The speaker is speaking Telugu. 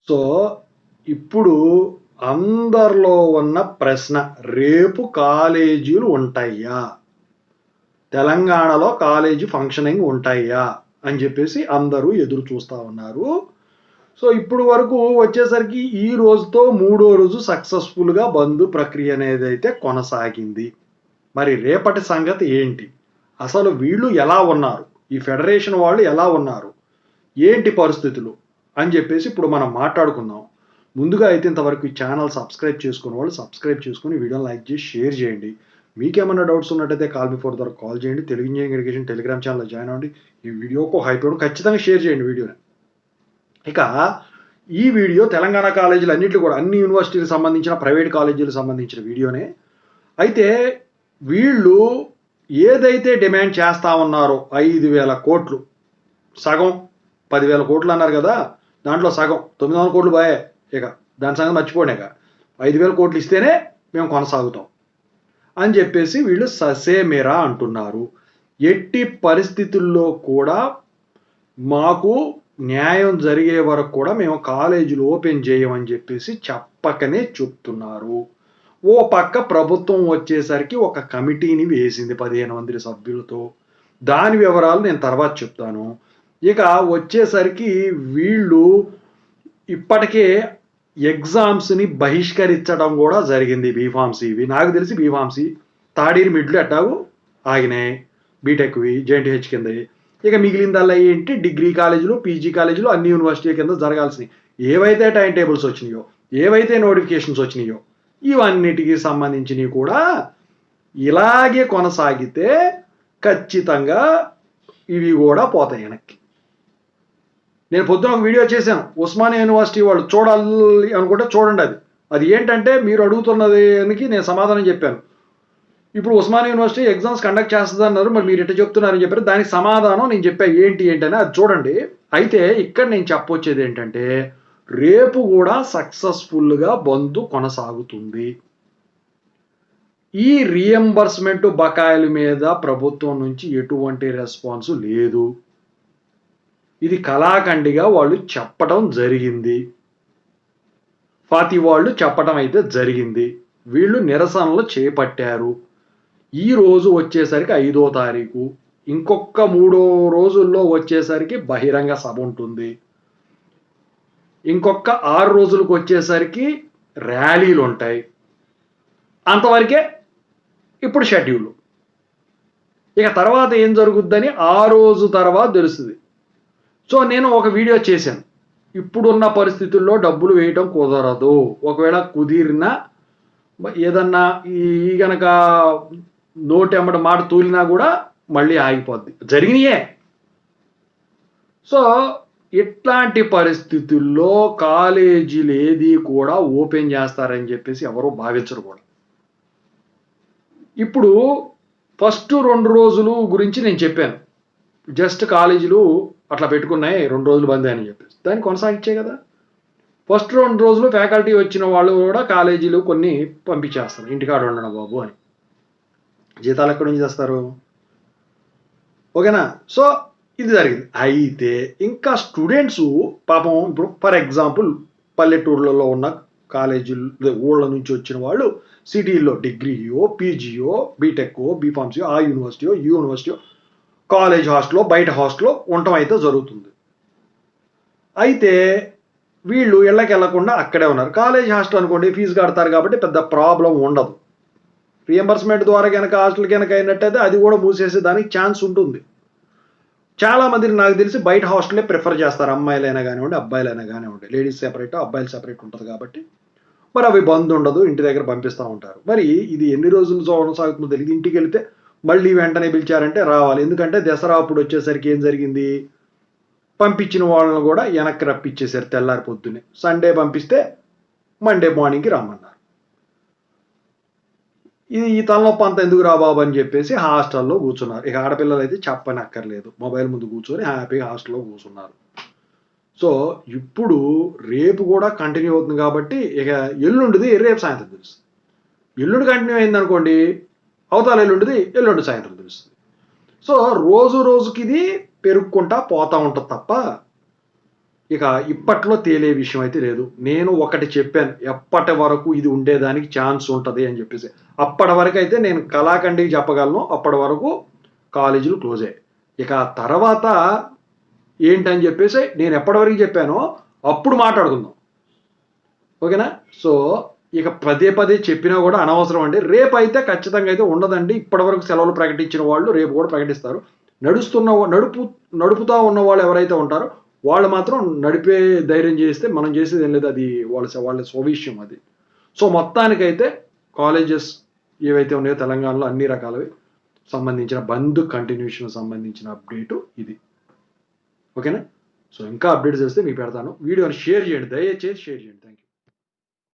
సో, ఇప్పుడు అందరిలో ఉన్న ప్రశ్న, రేపు కాలేజీలు ఉంటాయా? తెలంగాణలో కాలేజీ ఫంక్షనింగ్ ఉంటాయా? అని చెప్పేసి అందరూ ఎదురు చూస్తా ఉన్నారు. సో, ఇప్పుడు వరకు వచ్చేసరికి ఈ రోజుతో మూడో రోజు సక్సెస్‌ఫుల్‌గా బంద్ ప్రక్రియ అనేదైతే కొనసాగింది. మరి రేపటి సంగతి ఏంటి? అసలు వీళ్ళు ఎలా ఉన్నారు? ఈ ఫెడరేషన్ వాళ్ళు ఎలా ఉన్నారు? ఏంటి పరిస్థితులు? అని చెప్పేసి ఇప్పుడు మనం మాట్లాడుకుందాం. ముందుగా అయితే ఇంతవరకు ఈ ఛానల్ సబ్స్క్రైబ్ చేసుకున్న వాళ్ళు సబ్స్క్రైబ్ చేసుకొని వీడియోని లైక్ చేసి షేర్ చేయండి. మీకేమన్నా డౌట్స్ ఉన్నట్టయితే కాల్ బిఫోర్ ద్వారా కాల్ చేయండి. తెలుగు ఇంజినీరింగ్ ఎడ్యుకేషన్ టెలిగ్రామ్ ఛానల్‌లో జాయిన్ అవ్వండి. ఈ వీడియోకి ఒక హైప్ ఇవ్వండి. ఖచ్చితంగా షేర్ చేయండి వీడియోని. ఇక ఈ వీడియో తెలంగాణ కాలేజీలు అన్నిట్లో కూడా అన్ని యూనివర్సిటీలకు సంబంధించిన ప్రైవేట్ కాలేజీలకు సంబంధించిన వీడియోనే. అయితే వీళ్ళు ఏదైతే డిమాండ్ చేస్తా ఉన్నారో 5,000 కోట్లు, సగం 10,000 కోట్లు అన్నారు కదా, దాంట్లో సగం 900 కోట్లు పోయాయి. ఇక దాని సంగతి మర్చిపోండి. ఇక 5,000 కోట్లు ఇస్తేనే మేము కొనసాగుతాం అని చెప్పేసి వీళ్ళు ససేమిరా అంటున్నారు. ఎట్టి పరిస్థితుల్లో కూడా మాకు న్యాయం జరిగే వరకు కూడా మేము కాలేజీలు ఓపెన్ చేయమని చెప్పేసి చెప్పకనే చెప్తున్నారు. ఓ పక్క ప్రభుత్వం వచ్చేసరికి ఒక కమిటీని వేసింది 15 మంది సభ్యులతో. దాని వివరాలు నేను తర్వాత చెప్తాను. ఇక వచ్చేసరికి వీళ్ళు ఇప్పటికే ఎగ్జామ్స్ని బహిష్కరించడం కూడా జరిగింది. బీఫార్మసీ ఇవి నాకు తెలిసి బీఫార్మసీ థర్డ్ ఇయర్ మిడ్లు ఎట్టాగు ఆగినాయి, బీటెక్వి జేఎన్టీహెచ్ కింద. ఇక మిగిలిందల్లా ఏంటి, డిగ్రీ కాలేజీలు పీజీ కాలేజీలు అన్ని యూనివర్సిటీ కింద జరగాల్సినవి ఏవైతే టైం టేబుల్స్ వచ్చినాయో, ఏవైతే నోటిఫికేషన్స్ వచ్చినాయో ఇవన్నిటికి సంబంధించినవి కూడా ఇలాగే కొనసాగితే ఖచ్చితంగా ఇవి కూడా పోతాయి వెనక్కి. నేను పొద్దున ఒక వీడియో చేశాను, ఉస్మానియా యూనివర్సిటీ వాళ్ళు చూడాలి అనుకుంటే చూడండి. అది ఏంటంటే మీరు అడుగుతున్నదానికి నేను సమాధానం చెప్పాను. ఇప్పుడు ఉస్మానియా యూనివర్సిటీ ఎగ్జామ్స్ కండక్ట్ చేస్తుంది అన్నారు, మరి మీరు ఎట్లా చెప్తున్నారని చెప్పారు. దానికి సమాధానం నేను చెప్పా ఏంటి అని అది చూడండి. అయితే ఇక్కడ నేను చెప్పొచ్చేది ఏంటంటే రేపు కూడా సక్సెస్ఫుల్గా బంద్ కొనసాగుతుంది. ఈ రీఎంబర్స్మెంట్ బకాయిల మీద ప్రభుత్వం నుంచి ఎటువంటి రెస్పాన్స్ లేదు. ఇది కళాఖండిగా వాళ్ళు చెప్పటం జరిగింది, ఫాతి వాళ్ళు చెప్పటం అయితే జరిగింది. వీళ్ళు నిరసనలు చేపట్టారు. ఈ రోజు వచ్చేసరికి 5వ తారీఖు, ఇంకొక 3 రోజుల్లో వచ్చేసరికి బహిరంగ సభ ఉంటుంది. ఇంకొక 6 రోజులకు వచ్చేసరికి ర్యాలీలు ఉంటాయి. అంతవరకే ఇప్పుడు షెడ్యూల్. ఇక తర్వాత ఏం జరుగుద్దని ఆ రోజు తర్వాత తెలుస్తుంది. సో నేను ఒక వీడియో చేశాను, ఇప్పుడున్న పరిస్థితుల్లో డబ్బులు వేయటం కుదరదు. ఒకవేళ కుదిరినా ఏదన్నా ఈ గనక నోటి ఎమ్మట మాట తూలినా కూడా మళ్ళీ ఆగిపోద్ది. జరిగినాయే. సో ఇట్లాంటి పరిస్థితుల్లో కాలేజీలు ఏది కూడా ఓపెన్ చేస్తారని చెప్పేసి ఎవరూ భావించరు కూడా. ఇప్పుడు ఫస్ట్ 2 రోజులు గురించి నేను చెప్పాను, జస్ట్ కాలేజీలు అట్లా పెట్టుకున్నాయి 2 రోజులు బంద్ అని చెప్పేసి, దాన్ని కొనసాగించే కదా. ఫస్ట్ 2 రోజులు ఫ్యాకల్టీ వచ్చిన వాళ్ళు కూడా కాలేజీలు కొన్ని పంపించేస్తారు, ఇంటికాడ ఉండడం బాబు అని. జీతాలు ఎక్కడి నుంచి చేస్తారు? ఓకేనా. సో ఇది జరిగింది. అయితే ఇంకా స్టూడెంట్స్ పాపం ఇప్పుడు ఫర్ ఎగ్జాంపుల్ పల్లెటూర్లలో ఉన్న కాలేజీలు ఊళ్ళ నుంచి వచ్చిన వాళ్ళు సిటీల్లో డిగ్రీయో పీజీయో బీటెక్కో బీఫార్మసీయో ఆ యూనివర్సిటీయో ఈ యూనివర్సిటీయో కాలేజ్ హాస్టల్లో బయట హాస్టల్లో ఉండటం అయితే జరుగుతుంది. అయితే వీళ్ళు ఇళ్ళకి వెళ్లకుండా అక్కడే ఉన్నారు. కాలేజ్ హాస్టల్ అనుకోండి, ఫీజు కడతారు కాబట్టి పెద్ద ప్రాబ్లం ఉండదు. రీఎంబర్స్మెంట్ ద్వారా కనుక హాస్టల్ కనుక అయినట్టయితే అది కూడా మూసేసే దానికి ఛాన్స్ ఉంటుంది. చాలా మందికి నాకు తెలిసి బయట హాస్టలే ప్రిఫర్ చేస్తారు, అమ్మాయిలైనా కానివ్వండి అబ్బాయిలైనా కానివ్వండి. లేడీస్ సెపరేట్ అబ్బాయిలు సెపరేట్ ఉంటుంది కాబట్టి మరి అవి బంద్ ఉండదు, ఇంటి దగ్గర పంపిస్తూ ఉంటారు. మరి ఇది ఎన్ని రోజులు కొనసాగుతుందో తెలియదు. ఇంటికి వెళితే మళ్ళీ వెంటనే పిలిచారంటే రావాలి. ఎందుకంటే దసరా అప్పుడు వచ్చేసరికి ఏం జరిగింది, పంపించిన వాళ్ళని కూడా వెనక్కి రప్పించేశారు తెల్లారి పొద్దున్నే. సండే పంపిస్తే మండే మార్నింగ్కి రమ్మన్నారు. ఇది ఈ తలనొప్పి అంతా ఎందుకు రా బాబు అని చెప్పేసి హాస్టల్లో కూర్చున్నారు. ఇక ఆడపిల్లలు అయితే చెప్పనక్కర్లేదు, మొబైల్ ముందు కూర్చొని హ్యాపీగా హాస్టల్లో కూర్చున్నారు. సో ఇప్పుడు రేపు కూడా కంటిన్యూ అవుతుంది కాబట్టి ఇక ఎల్లుండిది రేపు సాయంత్రం తెలుస్తుంది. ఎల్లుండి కంటిన్యూ అయింది అనుకోండి, అవతల ఎల్లుండి సాయంత్రం తెలుస్తుంది. సో రోజు రోజుకి ఇది పెరుక్కుంటా పోతూ ఉంటుంది తప్ప ఇక ఇప్పట్లో తేలే విషయం అయితే లేదు. నేను ఒకటి చెప్పాను. ఎప్పటి వరకు ఇది ఉండేదానికి ఛాన్స్ ఉంటది అని చెప్పేసి. అప్పటి వరకైతే నేను కళాఖండికి చెప్పగలను. అప్పటి వరకు కాలేజీలు క్లోజే. ఇక తర్వాత ఏంటని చెప్పేసి నేను ఎప్పటి వరకు చెప్పానో అప్పుడు మాట్లాడుకుందాం. ఓకేనా? సో, ఇక పదే పదే చెప్పినా కూడా అనవసరం అండి. రేపైతే ఖచ్చితంగా అయితే ఉండదండి. ఇప్పటివరకు సెలవులు ప్రకటించిన వాళ్ళు రేపు కూడా ప్రకటిస్తారు. నడుపుతా ఉన్న వాళ్ళు ఎవరైతే ఉంటారో వాళ్ళు మాత్రం నడిపే ధైర్యం చేస్తే మనం చేసేది ఏం లేదు. అది వాళ్ళ స్వవిషయం అది. సో, మొత్తానికైతే కాలేజెస్ ఏవైతే ఉన్నాయో తెలంగాణలో అన్ని రకాలవి సంబంధించిన బంద్ కంటిన్యూషన్ సంబంధించిన అప్డేటు ఇది. ఓకేనా? సో, ఇంకా అప్డేట్స్ వస్తే మీకు పెడతాను. వీడియోని షేర్ చేయండి. దయచేసి షేర్ చేయండి. Thank you.